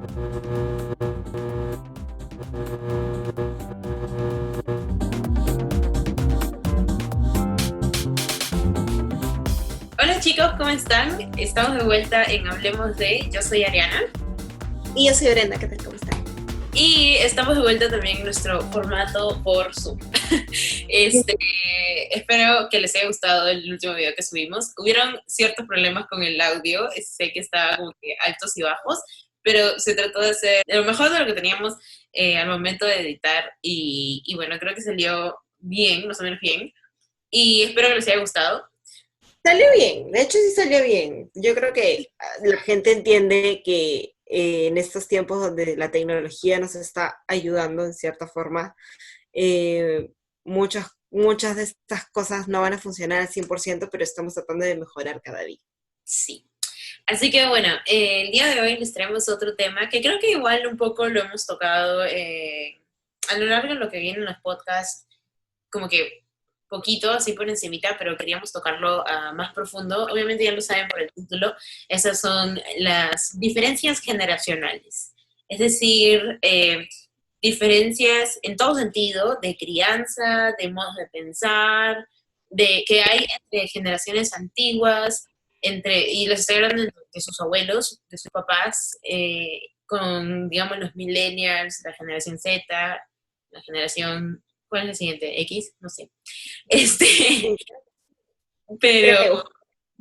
Hola chicos, ¿cómo están? Estamos de vuelta en Hablemos de. Yo soy Ariana. Y yo soy Brenda, ¿qué tal? ¿Cómo están? Y estamos de vuelta también en nuestro formato por Zoom. Espero que les haya gustado el último video que subimos. Hubieron ciertos problemas con el audio, sé que estaba como que altos y bajos, pero se trató de hacer lo mejor de lo que teníamos al momento de editar y bueno, creo que salió bien, más o menos bien. Y espero que les haya gustado. Salió bien, de hecho sí salió bien. Yo creo que la gente entiende que en estos tiempos donde la tecnología nos está ayudando en cierta forma, eh, muchas de estas cosas no van a funcionar al 100%, pero estamos tratando de mejorar cada día. Sí. Así que bueno, el día de hoy les traemos otro tema que creo que igual un poco lo hemos tocado a lo largo de lo que viene en los podcasts, como que poquito, así por encimita, pero queríamos tocarlo más profundo. Obviamente ya lo saben por el título, esas son las diferencias generacionales. Es decir, diferencias en todo sentido, de crianza, de modos de pensar, de que hay entre generaciones antiguas, y les estoy hablando de sus abuelos, de sus papás, con, digamos, los millennials, la generación Z, la generación, ¿cuál es la siguiente? X, no sé. Este, pero Creo.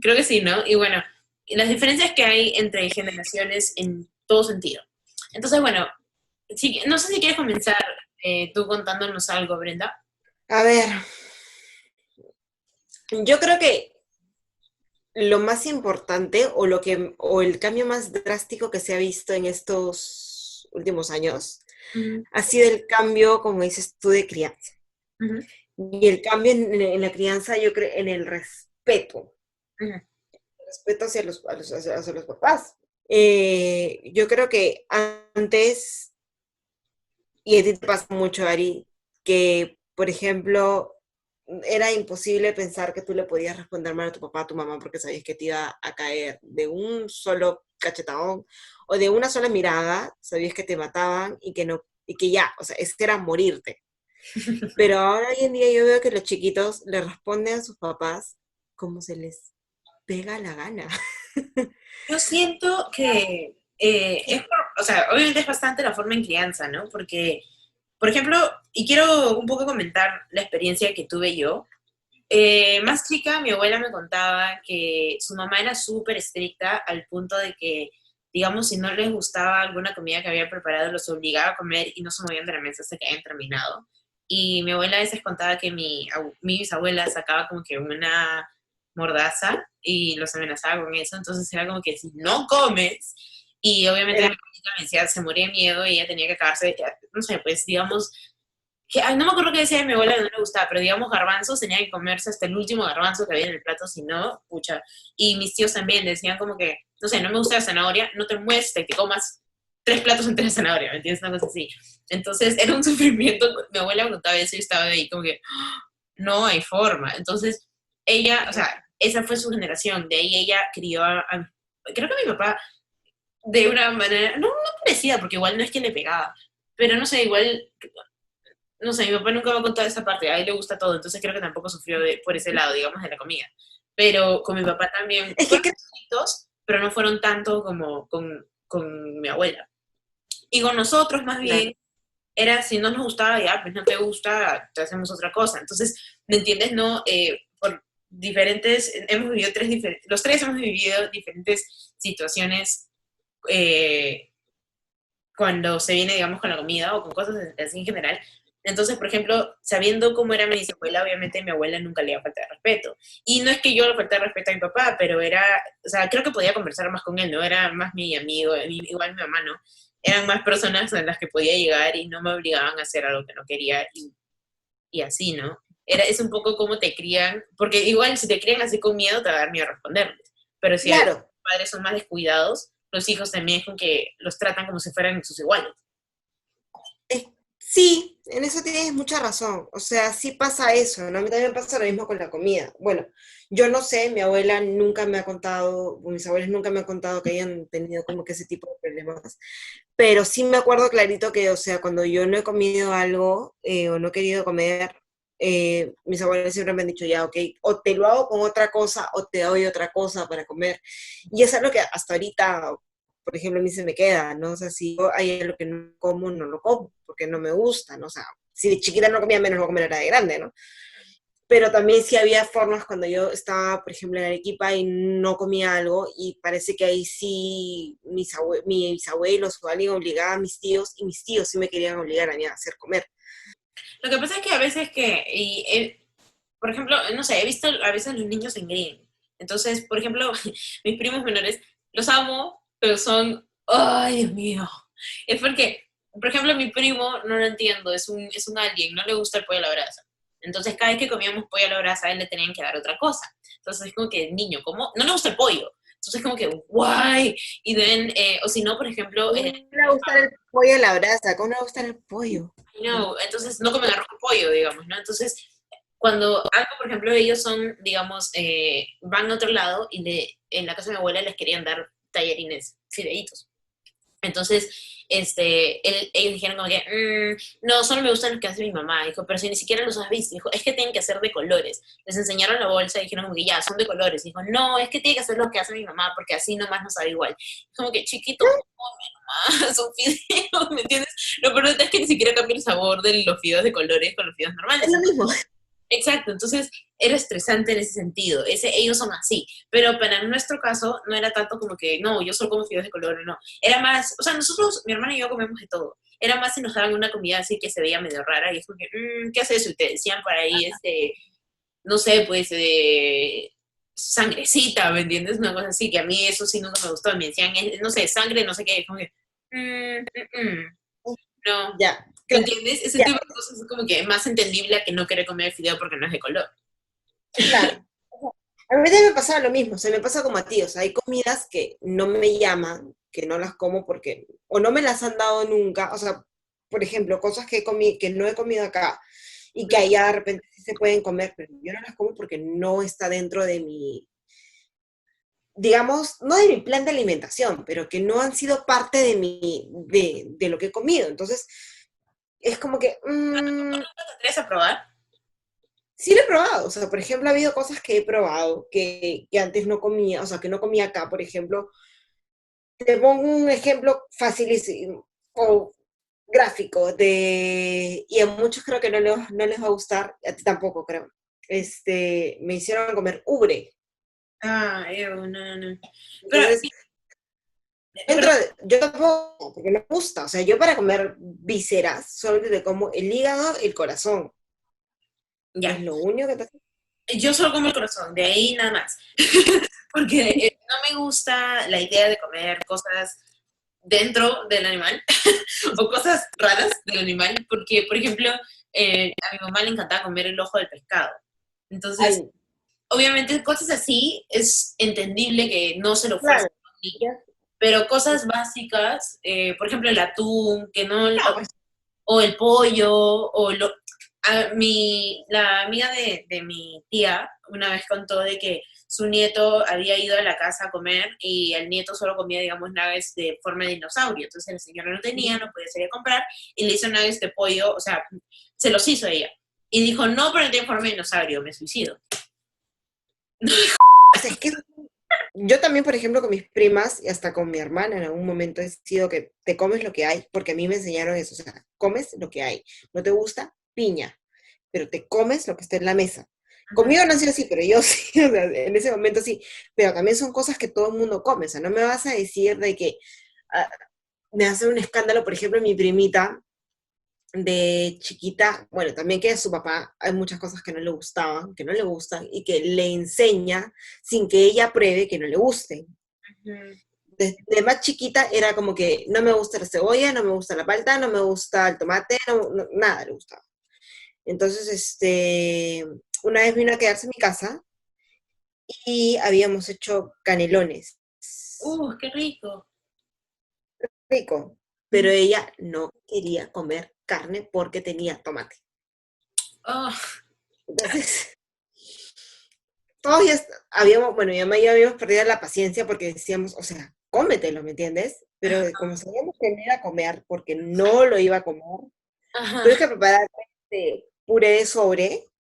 creo que sí, ¿no? Y bueno, las diferencias que hay entre generaciones en todo sentido. Entonces, bueno, sí, no sé si quieres comenzar tú contándonos algo, Brenda. A ver, yo creo que lo más importante o el cambio más drástico que se ha visto en estos últimos años Ujú, ha sido el cambio, como dices tú, de crianza. ujú, Y el cambio en la crianza, yo creo, en ujú. el respeto hacia los papás. Yo creo que antes, y a ti te pasa mucho, Ari, que, por ejemplo, era imposible pensar que tú le podías responder mal a tu papá, a tu mamá, porque sabías que te iba a caer de un solo cachetadón o de una sola mirada, sabías que te mataban y que no, y que ya, o sea, es que era morirte. Pero ahora hoy en día yo veo que los chiquitos le responden a sus papás como se les pega la gana. Yo siento que o sea, obviamente es bastante la forma en crianza, ¿no? Porque, por ejemplo, y quiero un poco comentar la experiencia que tuve yo. Más chica, mi abuela me contaba que su mamá era súper estricta al punto de que, digamos, si no les gustaba alguna comida que había preparado, los obligaba a comer y no se movían de la mesa hasta que hayan terminado. Y mi abuela a veces contaba que mi bisabuela sacaba como que una mordaza y los amenazaba con eso. Entonces era como que si no comes, y obviamente mi Era, abuelita me decía, se moría de miedo y ella tenía que acabarse, no sé, pues digamos, que, ay, no me acuerdo qué decía de mi abuela que no le gustaba, pero digamos garbanzos tenía que comerse hasta el último garbanzo que había en el plato, si no, pucha. Y mis tíos también decían como que, no sé, no me gusta la zanahoria, no te muestres que comas 3 platos enteros de zanahoria, ¿me entiendes? Una cosa así. Entonces era un sufrimiento, mi abuela me contaba eso y estaba ahí como que, ¡ah! No hay forma. Entonces ella, o sea, esa fue su generación, de ahí ella crió creo que a mi papá de una manera, no parecida, porque igual no es que le pegaba, pero no sé, igual no sé, mi papá nunca me ha contado esa parte, a él le gusta todo, entonces creo que tampoco sufrió por ese lado, digamos, de la comida. Pero con mi papá también, es que fueron estrictos, pero no fueron tanto como con mi abuela. Y con nosotros, más claro, bien, era si no nos gustaba, ya, pues no te gusta, te hacemos otra cosa. Entonces, ¿me entiendes? No, por diferentes, hemos vivido los tres hemos vivido diferentes situaciones eh, cuando se viene, digamos, con la comida o con cosas así en general. Entonces, por ejemplo, sabiendo cómo era mi abuela, obviamente mi abuela nunca le iba a faltar respeto. Y no es que yo le faltara respeto a mi papá, pero era, o sea, creo que podía conversar más con él, ¿no? Era más mi amigo, igual mi mamá, ¿no? Eran más personas a las que podía llegar y no me obligaban a hacer algo que no quería y así, ¿no? Es un poco como te crían, porque igual si te crían así con miedo, te va a dar miedo responderles. Pero si los claro. padres son más descuidados, los hijos también es con que los tratan como si fueran sus iguales. Es- Sí, en eso tienes mucha razón. O sea, sí pasa eso, ¿no? A mí también pasa lo mismo con la comida. Bueno, yo no sé, mi abuela nunca me ha contado, o mis abuelos nunca me han contado que hayan tenido como que ese tipo de problemas. Pero sí me acuerdo clarito que, o sea, cuando yo no he comido algo o no he querido comer, mis abuelos siempre me han dicho, ya, ok, o te lo hago con otra cosa o te doy otra cosa para comer. Y eso es lo que hasta ahorita, por ejemplo, a mí se me queda, ¿no? O sea, si yo hay algo que no como, no lo como, porque no me gusta, ¿no? O sea, si de chiquita no comía, menos lo voy a comer ahora de grande, ¿no? Pero también sí había formas cuando yo estaba, por ejemplo, en Arequipa y no comía algo, y parece que ahí sí mis abuelos o alguien obligaba a mis tíos, y mis tíos sí me querían obligar a mí a hacer comer. Lo que pasa es que a veces por ejemplo, no sé, he visto a veces los niños en green. Entonces, por ejemplo, mis primos menores, los amo, pero son, ay, Dios mío. Es porque, por ejemplo, mi primo, no lo entiendo, es un alien, no le gusta el pollo a la brasa. Entonces, cada vez que comíamos pollo a la brasa, a él le tenían que dar otra cosa. Entonces, es como que, niño, ¿cómo? No le gusta el pollo. Entonces, como que, guay. Y ven, o si no, por ejemplo, ¿Cómo no le va a gustar el pollo a la brasa? ¿Cómo no le va a gustar el pollo? no, entonces no comen arroz con pollo, digamos, ¿no? Entonces, cuando algo, por ejemplo, ellos son, digamos, van a otro lado y en la casa de mi abuela les querían dar tallarines, fideitos. Entonces, ellos dijeron como que, no, solo me gustan los que hace mi mamá. Dijo, pero si ni siquiera los has visto. Dijo, es que tienen que ser de colores. Les enseñaron la bolsa y dijeron como que ya, son de colores. Dijo, no, es que tiene que ser los que hace mi mamá porque así nomás no sabe igual. Como que, chiquito, come nomás, son fideos, ¿me entiendes? Lo peor es que ni siquiera cambia el sabor de los fideos de colores con los fideos Es normales. lo mismo. Exacto, entonces era estresante en ese sentido. Ellos son así, pero para nuestro caso no era tanto como que, no, yo solo como fideos de color, no. Era más, o sea, nosotros, mi hermana y yo comemos de todo. Era más si nos daban una comida así que se veía medio rara y es como que, ¿qué hace eso? Y te decían por ahí, no sé, pues, sangrecita, ¿me entiendes? Una cosa así, que a mí eso sí nunca me gustó. Me decían, no sé, sangre, no sé qué, como que, no. Ya, ¿Me claro, entiendes? Ese ya, tipo de cosas es como que más entendible a que no querer comer fideo porque no es de color. claro. A mí también me pasaba lo mismo, o sea, me pasa como a ti, o sea, hay comidas que no me llaman, que no las como porque, o no me las han dado nunca, o sea, por ejemplo, cosas que no he comido acá y que allá de repente sí se pueden comer, pero yo no las como porque no está dentro de mi, digamos, no de mi plan de alimentación, pero que no han sido parte de de lo que he comido. Entonces, es como que, ¿Te atreves a probar? sí lo he probado, o sea, por ejemplo, ha habido cosas que he probado que antes no comía, o sea, que no comía acá, por ejemplo. Te pongo un ejemplo facilísimo o gráfico y a muchos creo que no les va a gustar, a ti tampoco creo. Me hicieron comer ubre. Ah, no, no, no. Pero, Entonces, pero yo tampoco, porque no me gusta. O sea, yo para comer vísceras solamente te como el hígado y el corazón. Es ya, lo único que te... yo solo como el corazón, de ahí nada más. Porque no me gusta la idea de comer cosas dentro del animal o cosas raras del animal, porque, por ejemplo, a mi mamá le encantaba comer el ojo del pescado. Entonces, Ay, obviamente, cosas así es entendible que no se lo fuerce claro. a un niño, Ya. pero cosas básicas, por ejemplo, el atún, que no, No, pues, o el pollo, la amiga de mi tía una vez contó de que su nieto había ido a la casa a comer y el nieto solo comía, digamos, nuggets de forma de dinosaurio. Entonces el señor no tenía, no podía salir a comprar y le hizo nuggets de pollo, o sea, se los hizo ella. Y dijo, no, pero no tiene forma de dinosaurio, me suicido. o sea, es que yo también, por ejemplo, con mis primas y hasta con mi hermana en algún momento he sido que te comes lo que hay, porque a mí me enseñaron eso, o sea, comes lo que hay. ¿No te gusta? Piña, pero te comes lo que está en la mesa. Ajá. Conmigo no ha sido así, pero yo sí, o sea, en ese momento sí, pero también son cosas que todo el mundo come, o sea, no me vas a decir de que ah, me hace un escándalo, por ejemplo, mi primita de chiquita, bueno, también que su papá, hay muchas cosas que no le gustaban, que no le gustan, y que le enseña sin que ella pruebe que no le gusten. Ujú. Desde más chiquita era como que no me gusta la cebolla, no me gusta la palta, no me gusta el tomate, nada le gustaba. Entonces, una vez vino a quedarse en mi casa y habíamos hecho canelones. Qué rico. Rico. pero ella no quería comer carne porque tenía tomate. Oh, Entonces, todos ya habíamos, bueno, mi mamá y yo habíamos perdido la paciencia porque decíamos, o sea, cómetelo, ¿me entiendes? Pero como sabíamos que no iba a comer, porque no lo iba a comer, tuve ajá. que preparar puré de sobre,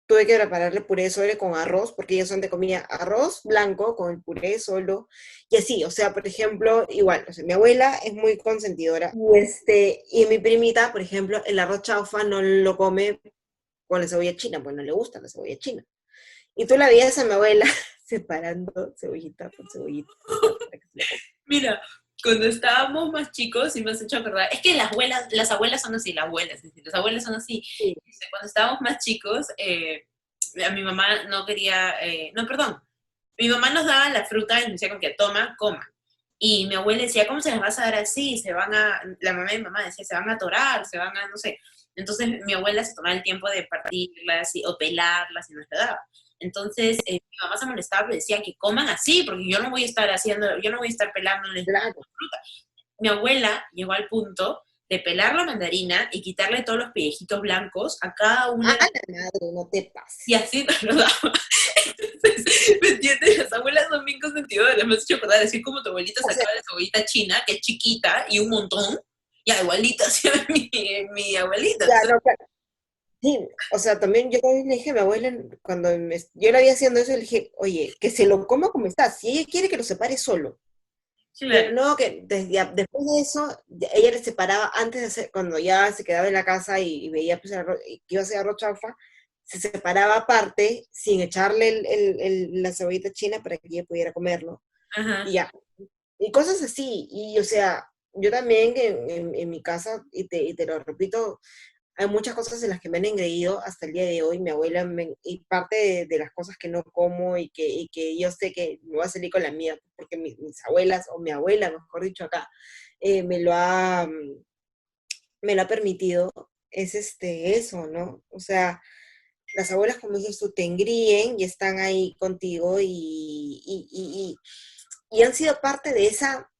tuve que prepararle puré de sobre con arroz, porque ellos antes comía arroz blanco con el puré solo, y así, o sea, por ejemplo, igual, o sea, mi abuela es muy consentidora, y mi primita, por ejemplo, el arroz chaufa no lo come con la cebolla china, pues no le gusta la cebolla china. Y tú la veías a mi abuela separando cebollita por cebollita para que se lo coma. Mira, cuando estábamos más chicos, y me has hecho acordar, es que las abuelas son así, las abuelas, es decir, las abuelas son así. Sí. Cuando estábamos más chicos, a mi mamá no quería, no, perdón, mi mamá nos daba la fruta y nos decía como que toma, coma. Y mi abuela decía, ¿cómo se las vas a dar así? La mamá de mi mamá decía, se van a atorar, se van a, no sé. Entonces mi abuela se tomaba el tiempo de partirlas o pelarlas y nos la daba. Entonces mi mamá se molestaba, pero decía que coman así, porque yo no voy a estar haciendo, yo no voy a estar pelándoles la Claro. fruta. Mi abuela llegó al punto de pelar la mandarina y quitarle todos los pellejitos blancos a cada una Ah, de las... la madre, no te Y pases. así nos lo daba. Entonces, ¿me entiendes? Las abuelas son bien consentidoras. Me has hecho acordar, decir como tu abuelita O sea, sacaba la cebollita china, que es chiquita y un montón, ya igualita hacía mi abuelita. ya, Entonces, no, claro. Sí, o sea, también yo también le dije a mi abuela, cuando yo la vi haciendo eso, le dije, oye, que se lo coma como está, si ella quiere que lo separe solo, pero claro. no, que después de eso, ella le separaba antes de hacer, cuando ya se quedaba en la casa y veía pues, que iba a hacer arroz chaufa, se separaba aparte sin echarle la cebollita china para que ella pudiera comerlo, Ajá. y ya, y cosas así, y o sea, yo también en mi casa, y te lo repito, hay muchas cosas en las que me han engreído hasta el día de hoy, mi abuela, y parte de las cosas que no como y que yo sé que me voy a salir con la mía, porque mis abuelas, o mi abuela, mejor dicho acá, eh, me lo ha, me lo ha permitido, es eso, ¿no? O sea, las abuelas, como dices tú, te engríen y están ahí contigo y han sido parte de esa,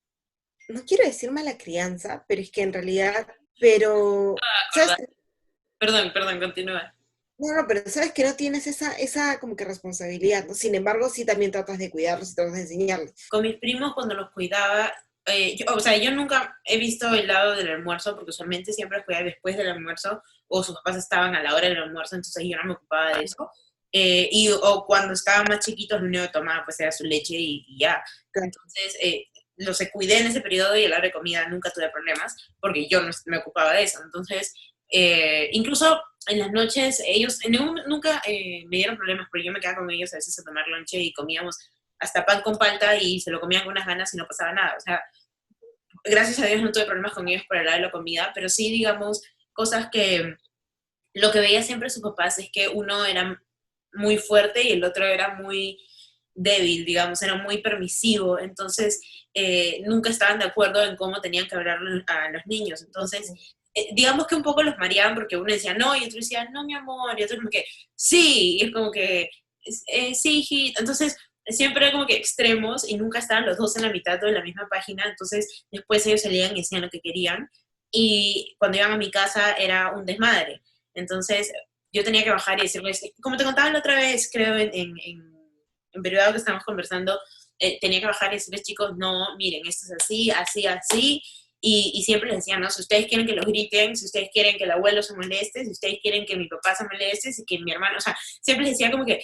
no quiero decir mala crianza, pero es que en realidad, pero, ¿sabes? Acordar. Perdón, perdón, continúa. No, no, pero sabes que no tienes esa como que responsabilidad, ¿no? Sin embargo, sí también tratas de cuidarlos y tratas de enseñarles. Con mis primos cuando los cuidaba, o sea, yo nunca he visto el lado del almuerzo, porque usualmente siempre los cuidaba después del almuerzo, o sus papás estaban a la hora del almuerzo, entonces yo no me ocupaba de eso. O cuando estaban más chiquitos, lo único que tomaba pues era su leche y ya. Claro. Entonces, los cuidé en ese periodo y a la hora de comida nunca tuve problemas, porque yo no me ocupaba de eso. Entonces, incluso en las noches, ellos nunca me dieron problemas, porque yo me quedaba con ellos a veces a tomar lonche y comíamos hasta pan con palta y se lo comían con unas ganas y no pasaba nada. O sea, gracias a Dios no tuve problemas con ellos por el lado de la comida, pero sí, digamos, cosas que lo que veía siempre sus papás es que uno era muy fuerte y el otro era muy débil, digamos, era muy permisivo, entonces nunca estaban de acuerdo en cómo tenían que hablar a los niños. Entonces, digamos que un poco los mareaban porque uno decía no y otro decía no, mi amor, y otro como que sí, y es como que sí, hijita. Entonces, siempre era como que extremos y nunca estaban los dos en la mitad o en la misma página, entonces después ellos salían y decían lo que querían y cuando iban a mi casa era un desmadre. Entonces, yo tenía que bajar y decirles, como te contaba la otra vez, creo, en privado que estábamos conversando, tenía que bajar y decirles, chicos, no, miren, esto es así, así, así, y siempre les decía, no, si ustedes quieren que los griten, si ustedes quieren que el abuelo se moleste, si ustedes quieren que mi papá se moleste, si que mi hermano, o sea, siempre les decía como que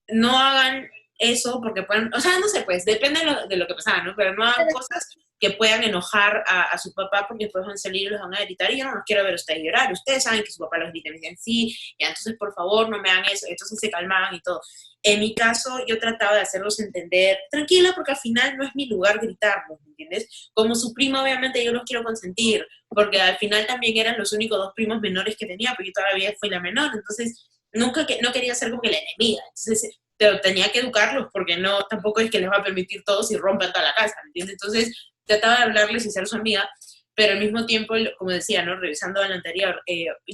no hagan eso porque pueden, o sea, no sé, pues depende de lo que pasaba, ¿no? Pero no hagan cosas que puedan enojar a su papá porque después van a salir y los van a gritar y yo no los quiero ver a ustedes llorar. Ustedes saben que su papá los grita y me dicen, sí, y entonces por favor no me hagan eso. Entonces se calmaban y todo. En mi caso, yo trataba de hacerlos entender, tranquila, porque al final no es mi lugar gritarlos, ¿me entiendes? Como su primo, obviamente yo los quiero consentir, porque al final también eran los únicos dos primos menores que tenía, porque yo todavía fui la menor, entonces nunca no quería ser como que la enemiga. Entonces pero tenía que educarlos porque no, tampoco es que les va a permitir todo si rompan toda la casa, ¿me entiendes? Entonces trataba de hablarles y ser su amiga, pero al mismo tiempo, como decía, ¿no? Revisando lo anterior,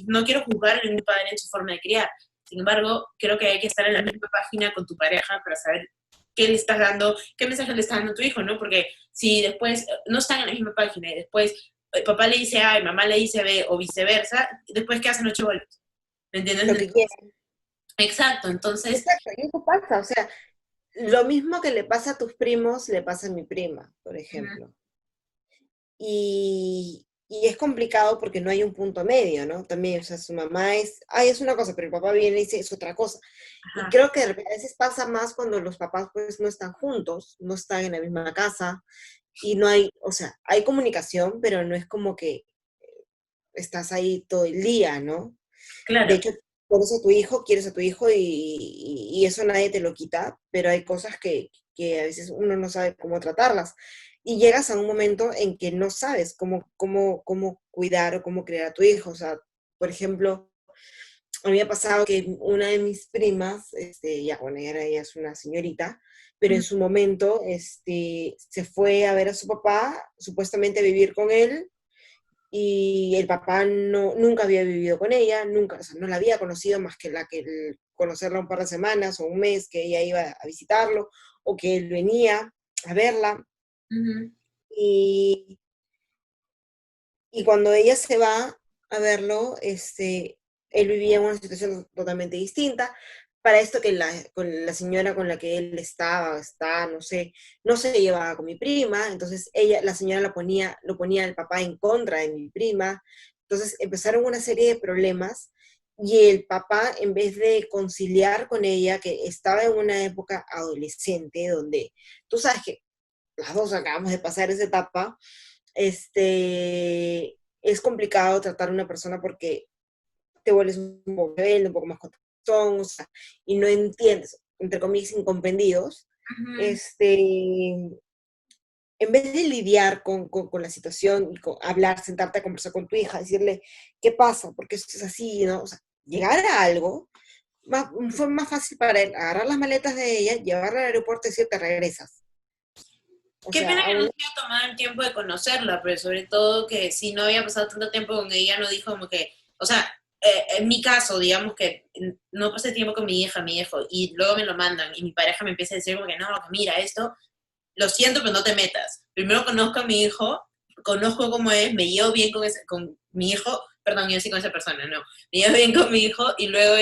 no quiero juzgar a ningún padre en su forma de criar. Sin embargo, creo que hay que estar en la misma página con tu pareja para saber qué le estás dando, qué mensaje le estás dando a tu hijo, ¿no? Porque si después no están en la misma página y después el papá le dice A y mamá le dice B o viceversa, después ¿qué hacen los chibolos? ¿Me lo entiendes? que quieren. Exacto, entonces, Exacto, y eso pasa, o sea, lo mismo que le pasa a tus primos, le pasa a mi prima, por ujú, ejemplo. Y es complicado porque no hay un punto medio, ¿no? También, o sea, su mamá es, ay, es una cosa, pero el papá viene y dice, es otra cosa. Y ajá, creo que de repente a veces pasa más cuando los papás pues no están juntos, no están en la misma casa y no hay, o sea, hay comunicación, pero no es como que estás ahí todo el día, ¿no? De claro, hecho, conoces a tu hijo, quieres a tu hijo y eso nadie te lo quita, pero hay cosas que a veces uno no sabe cómo tratarlas. Y llegas a un momento en que no sabes cómo cuidar o cómo criar a tu hijo. O sea, por ejemplo, a mí me ha pasado que una de mis primas, ya, bueno, ella es una señorita, pero en ujú, su momento se fue a ver a su papá, supuestamente a vivir con él, y el papá nunca había vivido con ella, nunca, o sea, no la había conocido más que conocerla un par de semanas o un mes que ella iba a visitarlo o que él venía a verla. ujú, Y, y cuando ella se va a verlo, él vivía en una situación totalmente distinta. Para esto que con la señora con la que él no sé, no se llevaba con mi prima, entonces la señora lo ponía al papá en contra de mi prima, entonces empezaron una serie de problemas y el papá, en vez de conciliar con ella, que estaba en una época adolescente, donde tú sabes que las dos acabamos de pasar esa etapa, es complicado tratar a una persona porque te vuelves un poco rebelde, un poco más contestón, o sea, y no entiendes, entre comillas, incomprendidos, ujú. este, en vez de lidiar con la situación y hablar, sentarte a conversar con tu hija, decirle, ¿qué pasa? Porque esto es así, ¿no? O sea, llegar a algo, fue más fácil para él agarrar las maletas de ella, llevarla al aeropuerto y decir, te regresas. O Qué sea, pena a que no una. se haya tomado el tiempo de conocerla, pero sobre todo que si no había pasado tanto tiempo con ella, no dijo como que, o sea, en mi caso, digamos que no pasé tiempo con mi hijo, y luego me lo mandan y mi pareja me empieza a decir como que no, que mira esto, lo siento, pero no te metas. Primero conozco a mi hijo, conozco cómo es, me llevo bien con mi hijo, perdón, yo sí con esa persona, no, me llevo bien con mi hijo y luego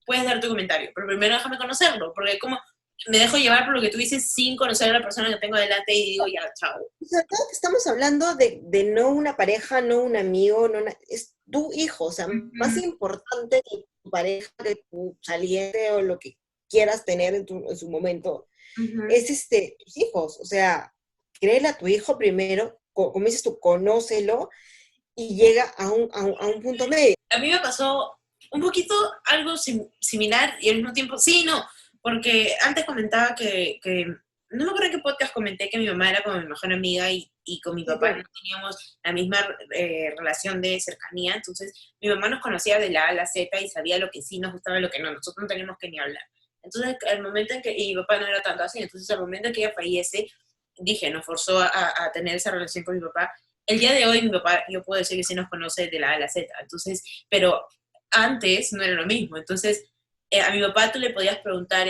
puedes dar tu comentario, pero primero déjame conocerlo, porque como me dejo llevar por lo que tú dices sin conocer a la persona que tengo delante y digo, ya, chao. Sobre todo que estamos hablando de no una pareja, no un amigo, es tu hijo, o sea, más Ujú, importante que tu pareja, que tu saliente o lo que quieras tener en su momento, ujú. es tus hijos, o sea, créele a tu hijo primero, como dices tú, conócelo y llega a un punto medio. A mí me pasó un poquito algo similar y al mismo tiempo, sí, no, porque antes comentaba no me acuerdo en qué podcast comenté que mi mamá era como mi mejor amiga y con mi Sí, papá no claro. teníamos la misma relación de cercanía, entonces mi mamá nos conocía de la A a la Z y sabía lo que sí nos gustaba y lo que no, nosotros no teníamos que ni hablar. Entonces, al momento en que, y mi papá no era tanto así, entonces al momento en que ella fallece, dije, nos forzó a tener esa relación con mi papá. El día de hoy mi papá, yo puedo decir que sí nos conoce de la A a la Z, entonces, pero antes no era lo mismo, entonces a mi papá tú le podías preguntar,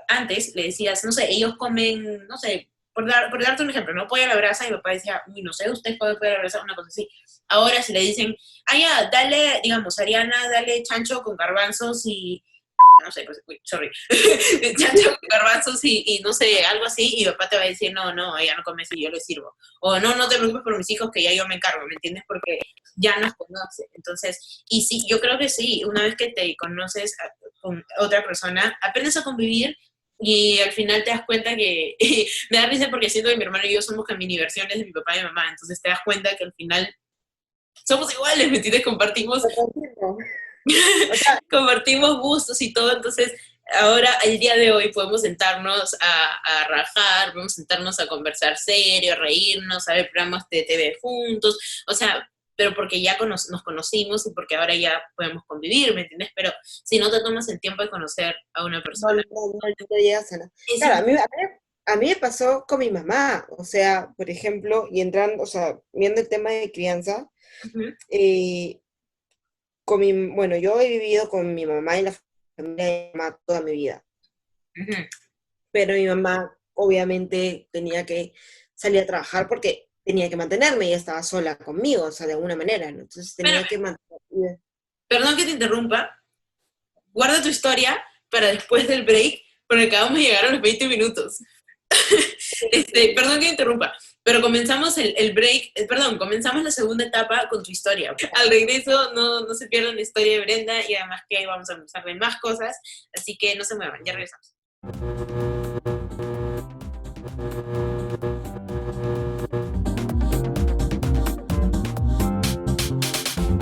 antes le decías, no sé, ellos comen, no sé, por darte un ejemplo, no pollo a la brasa, y mi papá decía, uy, no sé, usted come pollo a la brasa, una cosa así. Ahora si le dicen, ah, ya, dale, digamos, Ariana, dale chancho con garbanzos y, no sé, pues, uy, sorry, chancho con garbanzos y no sé, algo así, y mi papá te va a decir, no, no, ella no come eso, yo le sirvo. O no, no te preocupes por mis hijos, que ya yo me encargo, ¿me entiendes? Porque ya nos conoce. Entonces, y sí, yo creo que sí, una vez que te conoces con otra persona, aprendes a convivir y al final te das cuenta que, me da risa porque siento que mi hermano y yo somos mini versiones de mi papá y mi mamá, entonces te das cuenta que al final somos iguales, ¿me entiendes? Compartimos, Lo confirmo. O sea, compartimos gustos y todo, entonces ahora, el día de hoy, podemos sentarnos a rajar, podemos sentarnos a conversar serio, a reírnos, a ver programas de TV juntos, o sea, pero porque ya nos conocimos y porque ahora ya podemos convivir, ¿me entiendes? Pero si no te tomas el tiempo de conocer a una no, persona, no, no llegas a nada. es Claro, a mí me pasó con mi mamá, o sea, por ejemplo, y entrando, o sea, viendo el tema de crianza, uh-huh, eh, bueno, yo he vivido con mi mamá y la familia de mi mamá toda mi vida, uh-huh, pero mi mamá obviamente tenía que salir a trabajar porque tenía que mantenerme, ella estaba sola conmigo, o sea, de alguna manera, ¿no? Entonces Bueno, tenía que mantenerme. perdón que te interrumpa, guarda tu historia para después del break, porque acabamos de llegar a los 20 minutos. Perdón que interrumpa, pero comenzamos el break, perdón, comenzamos la segunda etapa con tu historia. Al regreso no se pierdan la historia de Brenda y además que vamos a empezar de más cosas, así que no se muevan, ya regresamos.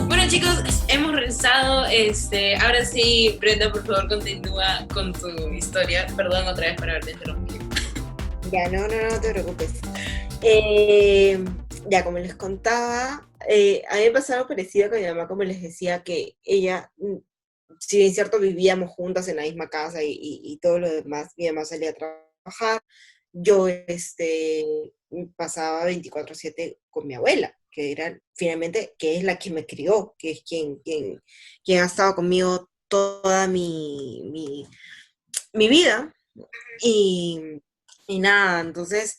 Bueno chicos, hemos regresado, ahora sí, Brenda, por favor continúa con tu historia, perdón otra vez por haberte interrumpido. Ya, no te preocupes. Ya, como les contaba, a mí me pasó algo parecido con mi mamá, como les decía, que ella, si bien es cierto, vivíamos juntas en la misma casa y todo lo demás, mi mamá salía a trabajar, yo pasaba 24/7 con mi abuela, que era finalmente, que es la que me crió, que es quien ha estado conmigo toda mi vida. Y, y nada, entonces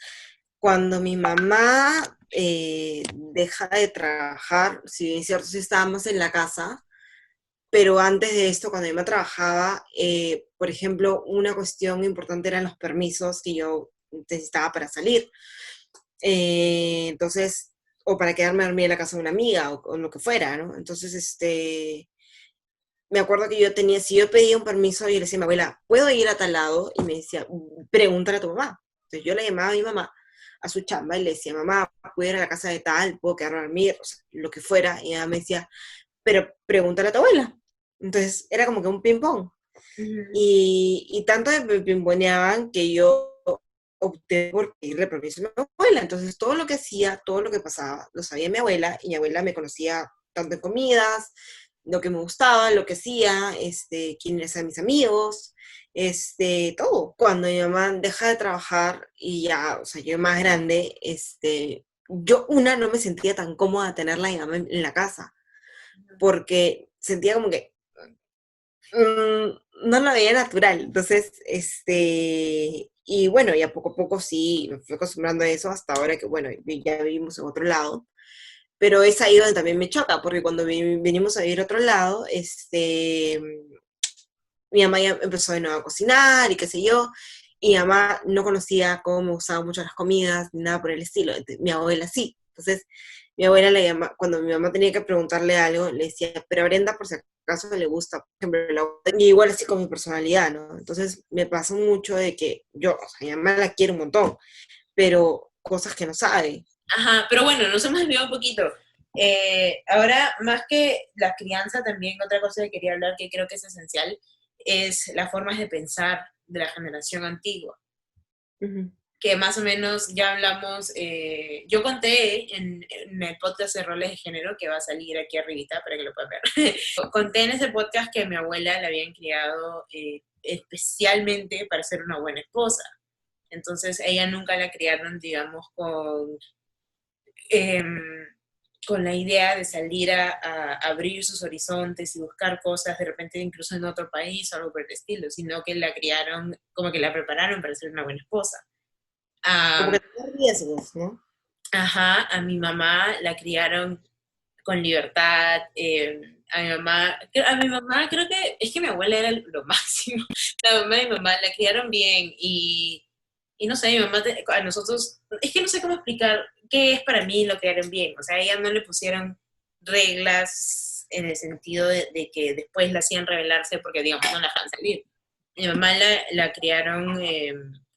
cuando mi mamá deja de trabajar, si bien es cierto, sí estábamos en la casa, pero antes de esto, cuando mi mamá trabajaba, por ejemplo, una cuestión importante eran los permisos que yo necesitaba para salir. Entonces, o para quedarme a dormir en la casa de una amiga, o lo que fuera, ¿no? Entonces, me acuerdo que yo tenía, si yo pedía un permiso, yo le decía a mi abuela, ¿puedo ir a tal lado? Y me decía, pregúntale a tu mamá. Entonces yo le llamaba a mi mamá a su chamba y le decía, mamá, ¿puedo ir a la casa de tal? ¿Puedo quedarme a dormir? O sea, lo que fuera. Y ella me decía, pero pregúntale a tu abuela. Entonces era como que un ping-pong. Y tanto me pimponeaban que yo opté por pedirle permiso a mi abuela. Entonces todo lo que hacía, todo lo que pasaba, lo sabía mi abuela, y mi abuela me conocía tanto en comidas, lo que me gustaba, lo que hacía, quiénes eran mis amigos, todo. Cuando mi mamá deja de trabajar y ya, o sea, yo más grande, yo no me sentía tan cómoda tenerla a mi mamá en la casa, porque sentía como que no lo veía natural. Entonces, y bueno, ya poco a poco sí, me fui acostumbrando a eso hasta ahora que, bueno, ya vivimos en otro lado. Pero es ahí donde también me choca, porque cuando venimos a vivir a otro lado, mi mamá ya empezó de nuevo a cocinar y qué sé yo, y mi mamá no conocía cómo me gustaban mucho las comidas, ni nada por el estilo. Mi abuela sí. Entonces, mi abuela le llama, cuando mi mamá tenía que preguntarle algo, le decía, pero a Brenda por si acaso le gusta, por ejemplo, y igual así con mi personalidad, ¿no? Entonces, me pasó mucho de que yo, o sea, mi mamá la quiero un montón, pero cosas que no sabe. Ajá, pero bueno, nos hemos desviado un poquito. Ahora, más que la crianza, también otra cosa que quería hablar que creo que es esencial es las formas de pensar de la generación antigua, Ujú. que más o menos ya hablamos, yo conté en el podcast de roles de género, que va a salir aquí arribita para que lo puedan ver, conté en ese podcast que a mi abuela la habían criado especialmente para ser una buena esposa. Entonces ella nunca la criaron, digamos, eh, con la idea de salir a abrir sus horizontes y buscar cosas de repente incluso en otro país o algo por el estilo, sino que la criaron, como que la prepararon para ser una buena esposa. Como Um, que tener riesgos, ¿no? ajá, a mi mamá la criaron con libertad, a mi mamá creo que, es que mi abuela era lo máximo, la mamá de mi mamá la criaron bien y no sé, mi mamá, a nosotros, es que no sé cómo explicar qué es para mí lo criaron bien, o sea, a ella no le pusieron reglas en el sentido de que después la hacían rebelarse porque, digamos, no la dejan salir. Mi mamá la criaron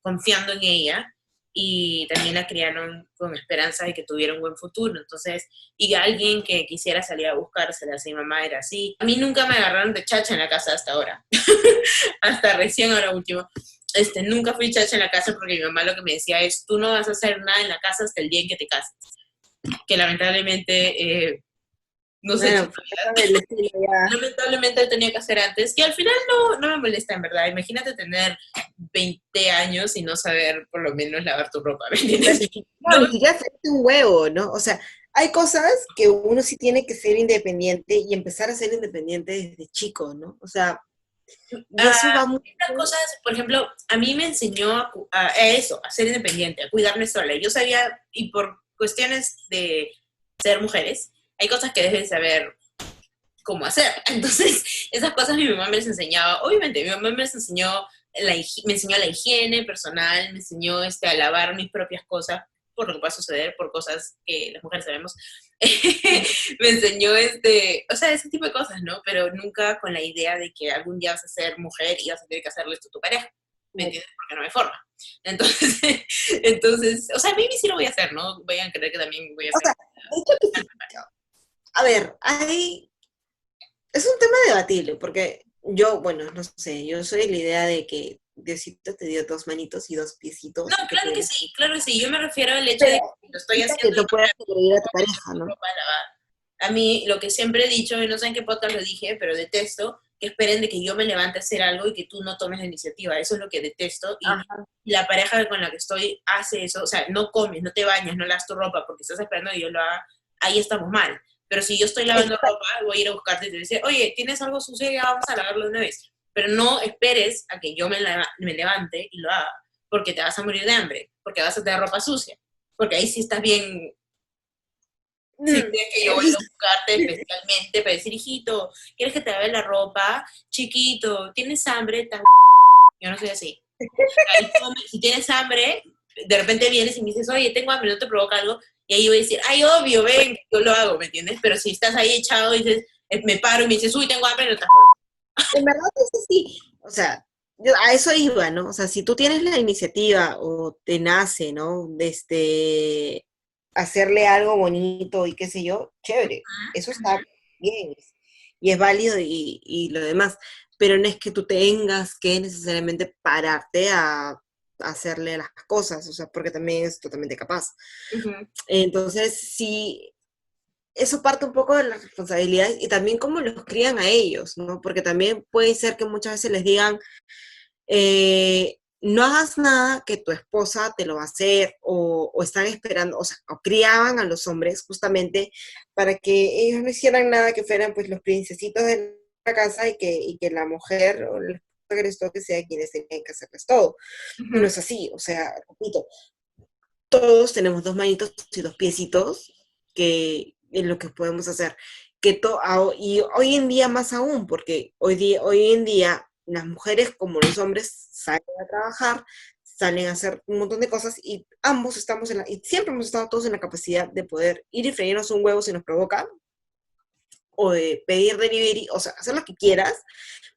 confiando en ella y también la criaron con esperanza de que tuviera un buen futuro. Entonces, y alguien que quisiera salir a buscársela, mi mamá era así. A mí nunca me agarraron de chacha en la casa hasta ahora, hasta recién ahora último. Nunca fui chacha en la casa porque mi mamá lo que me decía es, tú no vas a hacer nada en la casa hasta el día en que te cases. Que lamentablemente no se ha hecho. Bueno, pues cosas del estilo ya. Lamentablemente tenía que hacer antes, que al final no me molesta en verdad. Imagínate tener 20 años y no saber por lo menos lavar tu ropa, ¿me entiendes? No, ni siquiera hacerte un huevo, ¿no? O sea, hay cosas que uno sí tiene que ser independiente y empezar a ser independiente desde chico, ¿no? O sea, y eso va mucho. Estas cosas, por ejemplo, a mí me enseñó a eso, a ser independiente, a cuidarme sola. Yo sabía, y por cuestiones de ser mujeres, hay cosas que deben saber cómo hacer. Entonces, esas cosas mi mamá me las enseñaba. Obviamente, mi mamá me las enseñó, me enseñó la higiene personal, me enseñó a lavar mis propias cosas, por lo que va a suceder, por cosas que las mujeres sabemos. Me enseñó, o sea, ese tipo de cosas, ¿no? Pero nunca con la idea de que algún día vas a ser mujer y vas a tener que hacerle esto a tu pareja. ¿Me entiendes? Porque no hay forma. Entonces, o sea, a mí sí lo voy a hacer, ¿no? Vayan a creer que también voy a O hacer. sea, de hecho que sí. A ver, es un tema debatible, porque yo, bueno, no sé, yo soy de la idea de que Diosito te dio dos manitos y dos No, piecitos y que claro que tienes. sí, claro que sí. Yo me refiero al hecho de Pero que lo estoy que haciendo y tú no puedas me agredir a tu pongo a pareja, mi ¿no? ropa a lavar. A mí, lo que siempre he dicho, y no sé en qué podcast lo dije, pero detesto que esperen de que yo me levante a hacer algo y que tú no tomes la iniciativa. Eso es lo que detesto. Y Ajá. la pareja con la que estoy hace eso. O sea, no comes, no te bañas, no lavas tu ropa porque estás esperando que yo lo haga. Ahí estamos mal. Pero si yo estoy lavando ropa, voy a ir a buscarte y te voy a decir, oye, ¿tienes algo sucio? Ya vamos a lavarlo de una vez. Pero no esperes a que yo me levante y lo haga, porque te vas a morir de hambre, porque vas a tener ropa sucia, porque ahí sí estás bien. Si crees que yo voy a buscarte especialmente para decir, hijito, ¿quieres que te lave la ropa? Chiquito, ¿tienes hambre? Yo no soy así. Ahí si tienes hambre, de repente vienes y me dices, oye, tengo hambre, ¿no te provoca algo? Y ahí yo voy a decir, ay, obvio, ven, yo lo hago, ¿me entiendes? Pero si estás ahí echado y dices, me paro y me dices, uy, tengo hambre, no te En verdad es así. O sea, a eso iba, ¿no? O sea, si tú tienes la iniciativa o te nace, ¿no? De hacerle algo bonito y qué sé yo, chévere. Eso está bien y es válido y lo demás. Pero no es que tú tengas que necesariamente pararte a hacerle las cosas, o sea, porque también es totalmente capaz. Entonces, sí, eso parte un poco de las responsabilidades y también cómo los crían a ellos, ¿no? Porque también puede ser que muchas veces les digan, no hagas nada que tu esposa te lo va a hacer, o están esperando, o sea, o criaban a los hombres justamente para que ellos no hicieran nada que fueran pues los princesitos de la casa y que la mujer o el esposo que les toque sea quienes tenían que hacerles todo. Y no es así, o sea, repito, todos tenemos dos manitos y dos piecitos que es lo que podemos hacer. Y hoy en día más aún, porque hoy en día las mujeres como los hombres salen a trabajar, salen a hacer un montón de cosas y ambos estamos y siempre hemos estado todos en la capacidad de poder ir y freírnos un huevo si nos provoca, o de pedir delivery, o sea, hacer lo que quieras,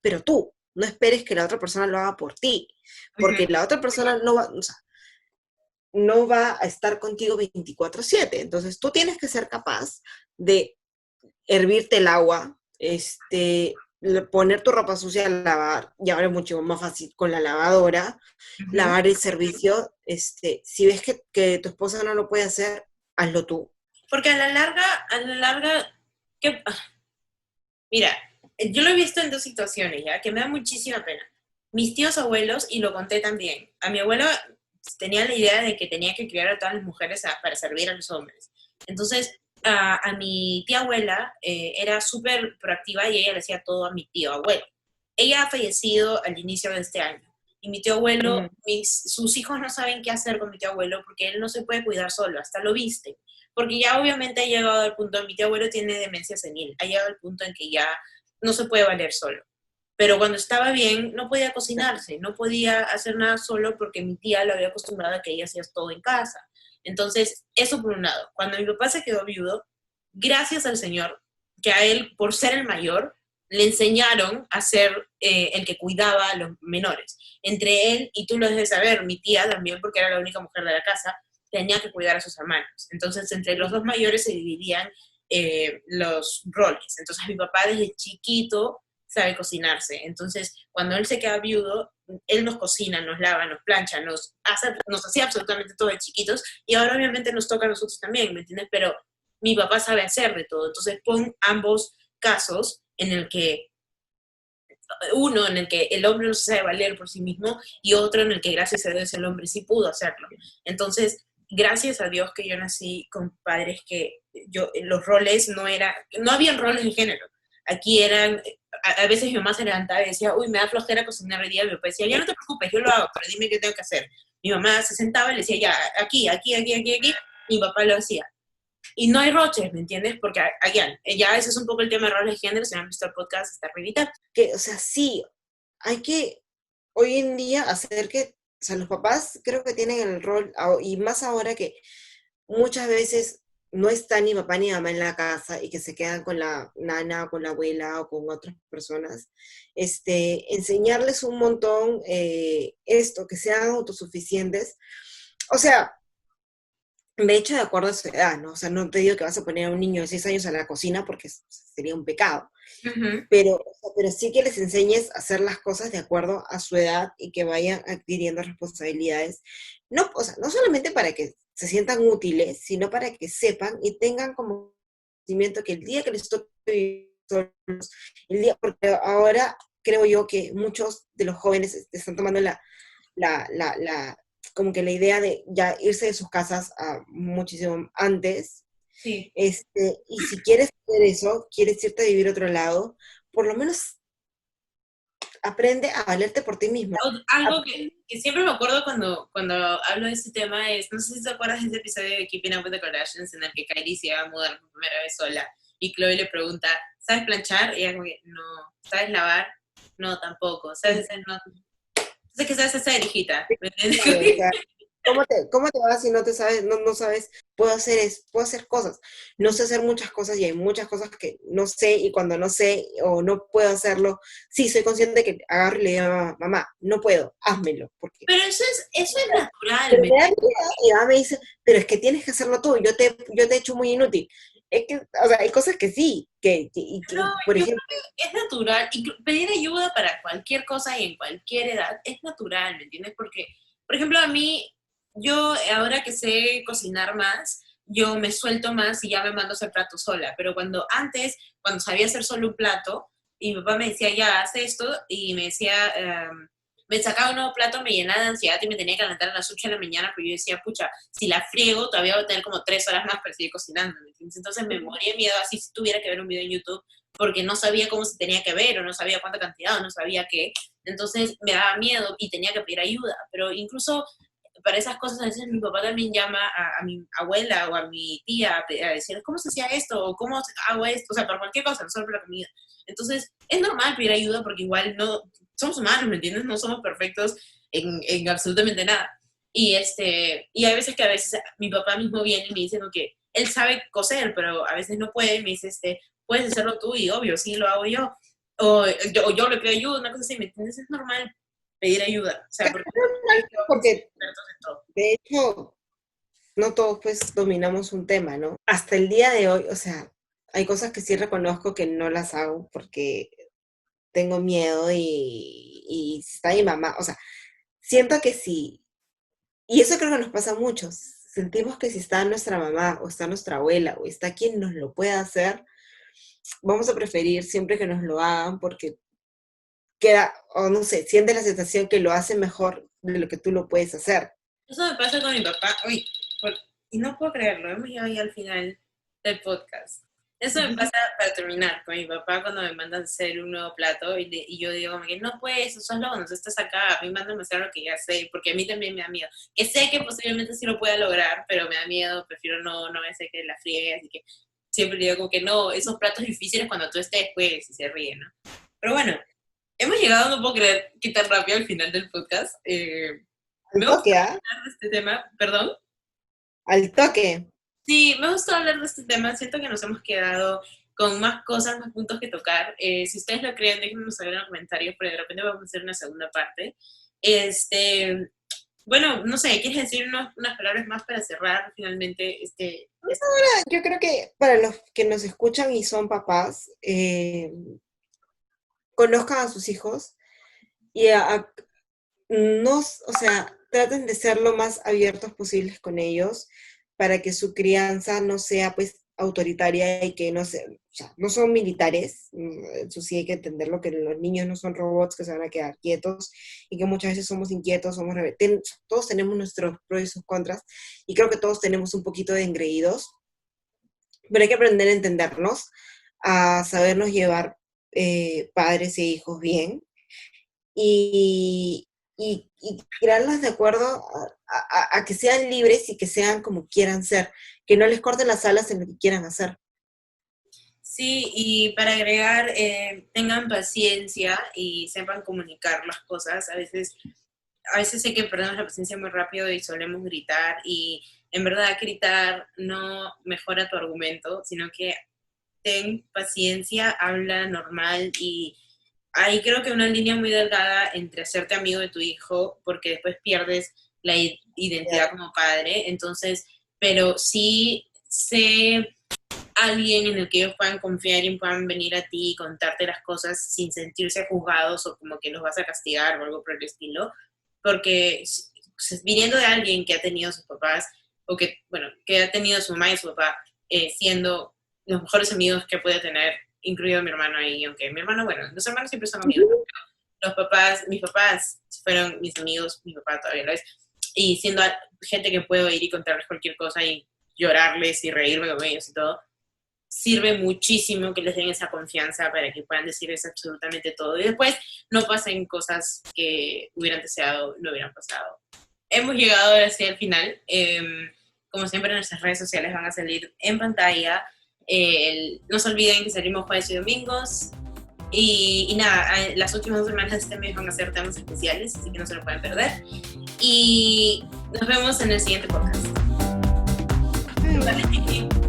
pero tú no esperes que la otra persona lo haga por ti, porque la otra persona no va, o sea, no va a estar contigo 24/7. Entonces tú tienes que ser capaz de hervirte el agua, poner tu ropa sucia a lavar, y ahora es mucho más fácil con la lavadora, lavar el servicio, si ves que tu esposa no lo puede hacer, hazlo tú. Porque a la larga, ¿qué? Mira, yo lo he visto en dos situaciones, ¿ya? Que me da muchísima pena. Mis tíos abuelos, y lo conté también, a mi abuelo tenía la idea de que tenía que criar a todas las mujeres para servir a los hombres. Entonces, a mi tía abuela era súper proactiva y ella le hacía todo a mi tío abuelo. Ella ha fallecido al inicio de este año. Y mi tío abuelo, sus hijos no saben qué hacer con mi tío abuelo porque él no se puede cuidar solo, hasta lo viste. Porque ya obviamente ha llegado al punto, mi tío abuelo tiene demencia senil, ha llegado al punto en que ya no se puede valer solo. Pero cuando estaba bien, no podía cocinarse, no podía hacer nada solo porque mi tía lo había acostumbrado a que ella hacía todo en casa. Entonces, eso por un lado. Cuando mi papá se quedó viudo, gracias al Señor, que a él, por ser el mayor, le enseñaron a ser el que cuidaba a los menores. Entre él, y tú lo debes saber, mi tía también, porque era la única mujer de la casa, tenía que cuidar a sus hermanos. Entonces, entre los dos mayores se dividían los roles. Entonces, mi papá desde chiquito sabe cocinarse. Entonces, cuando él se queda viudo, él nos cocina, nos lava, nos plancha, nos hacía absolutamente todo de chiquitos y ahora obviamente nos toca a nosotros también, ¿me entiendes? Pero mi papá sabe hacer de todo. Entonces, pon ambos casos en el que uno en el que el hombre no se sabe valer por sí mismo y otro en el que gracias a Dios el hombre sí pudo hacerlo. Entonces, gracias a Dios que yo nací con padres que los roles no habían roles de género. Aquí eran, a veces mi mamá se levantaba y decía, uy, me da flojera cocinar el día, y mi papá decía, ya no te preocupes, yo lo hago, pero dime qué tengo que hacer. Mi mamá se sentaba y le decía, ya, aquí, aquí, aquí, aquí, aquí, mi papá lo hacía. Y no hay roches, ¿me entiendes? Porque, again, ya ese es un poco el tema de roles de género, si no han visto el podcast, está arribita. Que, o sea, sí, hay que hoy en día hacer que, o sea, los papás creo que tienen el rol, y más ahora que muchas veces no está ni papá ni mamá en la casa y que se quedan con la nana o con la abuela o con otras personas, enseñarles un montón esto, que sean autosuficientes. O sea, de hecho, de acuerdo a su edad, ¿no? O sea, no te digo que vas a poner a un niño de 6 años a la cocina porque sería un pecado, Uh-huh. pero sí que les enseñes a hacer las cosas de acuerdo a su edad y que vayan adquiriendo responsabilidades. No, o sea, no solamente para que se sientan útiles, sino para que sepan y tengan como conocimiento que el día que les toque vivir solos, porque ahora creo yo que muchos de los jóvenes están tomando como que la idea de ya irse de sus casas muchísimo antes. Sí. Y si quieres hacer eso, quieres irte a vivir a otro lado, por lo menos aprende a valerte por ti misma. Algo que siempre me acuerdo cuando hablo de este tema es, no sé si te acuerdas de ese episodio de Keeping Up with the Kardashians en el que Kylie se va a mudar por primera vez sola y Chloe le pregunta, ¿sabes planchar? Y ella como que, no. ¿Sabes lavar? No, tampoco. ¿Sabes hacer? No. Entonces, ¿qué sabes hacer, hijita? ¿Me Claro, o entiendes? sea, cómo te vas si no te sabes, no sabes, puedo hacer cosas. No sé hacer muchas cosas y hay muchas cosas que no sé y cuando no sé o no puedo hacerlo, sí, soy consciente de que agarro y le digo a mamá, no puedo, házmelo. Porque Pero eso es natural, pero ¿me me da entiendes? miedo y mamá me dice, pero es que tienes que hacerlo tú, yo te he hecho muy inútil. Es que, o sea, hay cosas que sí, No, por yo creo ejemplo, que es natural. Y pedir ayuda para cualquier cosa y en cualquier edad es natural, ¿me entiendes? Porque, por ejemplo, a mí, yo ahora que sé cocinar más, yo me suelto más y ya me mando a hacer plato sola. Pero cuando sabía hacer solo un plato, y mi papá me decía, ya, haz esto, y me decía, me sacaba un nuevo plato, me llenaba de ansiedad y me tenía que levantar a las 8 de la mañana, porque yo decía, pucha, si la friego, todavía voy a tener como 3 horas más para seguir cocinando, ¿me entiendes? Entonces me moría de miedo, así si tuviera que ver un video en YouTube, porque no sabía cómo se tenía que ver, o no sabía cuánta cantidad, o no sabía qué. Entonces me daba miedo y tenía que pedir ayuda. Pero incluso para esas cosas, a veces mi papá también llama a mi abuela o a mi tía a decir, ¿cómo se hacía esto? O ¿cómo hago esto? O sea, para cualquier cosa, no solo para la comida. Entonces, es normal pedir ayuda porque igual no, somos humanos, ¿me entiendes? No somos perfectos en absolutamente nada. Y hay veces que a veces mi papá mismo viene y me dice que él sabe coser, pero a veces no puede, y me dice, puedes hacerlo tú, y obvio, sí, lo hago yo. O yo le pido ayuda, una cosa así, ¿me entiendes? Es normal pedir ayuda, o sea, porque no es que vamos a ser porque expertos en todo. de hecho, no todos pues dominamos un tema, ¿no? Hasta el día de hoy, o sea, hay cosas que sí reconozco que no las hago porque tengo miedo y si está mi mamá, o sea, siento que sí, y eso creo que nos pasa a muchos, sentimos que si está nuestra mamá o está nuestra abuela o está quien nos lo pueda hacer, vamos a preferir siempre que nos lo hagan porque queda, o no sé, siente la sensación que lo hace mejor de lo que tú lo puedes hacer. Eso me pasa con mi papá, uy, y no puedo creerlo, hemos llegado ya al final del podcast. Eso me pasa para terminar con mi papá cuando me mandan hacer un nuevo plato y yo digo como que no puedes, eso es cuando estás acá, a mí mándame a hacer lo que ya sé, porque a mí también me da miedo. Que sé que posiblemente sí lo pueda lograr, pero me da miedo, prefiero no me sé que la friegue, así que siempre digo como que no, esos platos difíciles cuando tú estés, pues, y se ríen, ¿no? Pero bueno, hemos llegado, no puedo creer, qué tan rápido al final del podcast. Al Me gusta toque, ¿ah? hablar de este tema, perdón. Al toque. Sí, me gustó hablar de este tema. Siento que nos hemos quedado con más cosas, más puntos que tocar. Si ustedes lo creen, déjenme saber en los comentarios, porque de repente vamos a hacer una segunda parte. Bueno, no sé, ¿quieres decir unas palabras más para cerrar finalmente Yo creo que para los que nos escuchan y son papás, conozcan a sus hijos y no, o sea, traten de ser lo más abiertos posibles con ellos para que su crianza no sea pues autoritaria y que no sea, o sea, no son militares, eso sí hay que entenderlo, que los niños no son robots que se van a quedar quietos y que muchas veces somos inquietos, todos tenemos nuestros pros y sus contras y creo que todos tenemos un poquito de engreídos, pero hay que aprender a entendernos, a sabernos llevar padres e hijos bien y y crearlas de acuerdo a que sean libres y que sean como quieran ser, que no les corten las alas en lo que quieran hacer. Sí, y para agregar, tengan paciencia y sepan comunicar las cosas. A veces sé que perdemos la paciencia muy rápido y solemos gritar, y en verdad gritar no mejora tu argumento, sino que ten paciencia, habla normal, y ahí creo que una línea muy delgada entre hacerte amigo de tu hijo, porque después pierdes la identidad como padre, entonces, pero sí sé alguien en el que ellos puedan confiar y puedan venir a ti y contarte las cosas sin sentirse juzgados o como que los vas a castigar o algo por el estilo, porque viniendo de alguien que ha tenido sus papás, o que, bueno, que ha tenido su mamá y su papá, siendo los mejores amigos que puede tener, incluido mi hermano ahí, aunque mi hermano, bueno, los hermanos siempre son amigos, ¿no? Pero los papás, mis papás fueron mis amigos, mi papá todavía lo es, y siendo gente que puedo ir y contarles cualquier cosa y llorarles y reírme con ellos y todo, sirve muchísimo que les den esa confianza para que puedan decirles absolutamente todo y después no pasen cosas que hubieran deseado no hubieran pasado. Hemos llegado ahora sí al final. Como siempre, nuestras redes sociales van a salir en pantalla. No se olviden que salimos jueves y domingos. Y nada, las últimas 2 semanas de este mes van a ser temas especiales, así que no se lo pueden perder. Y nos vemos en el siguiente podcast. Bye.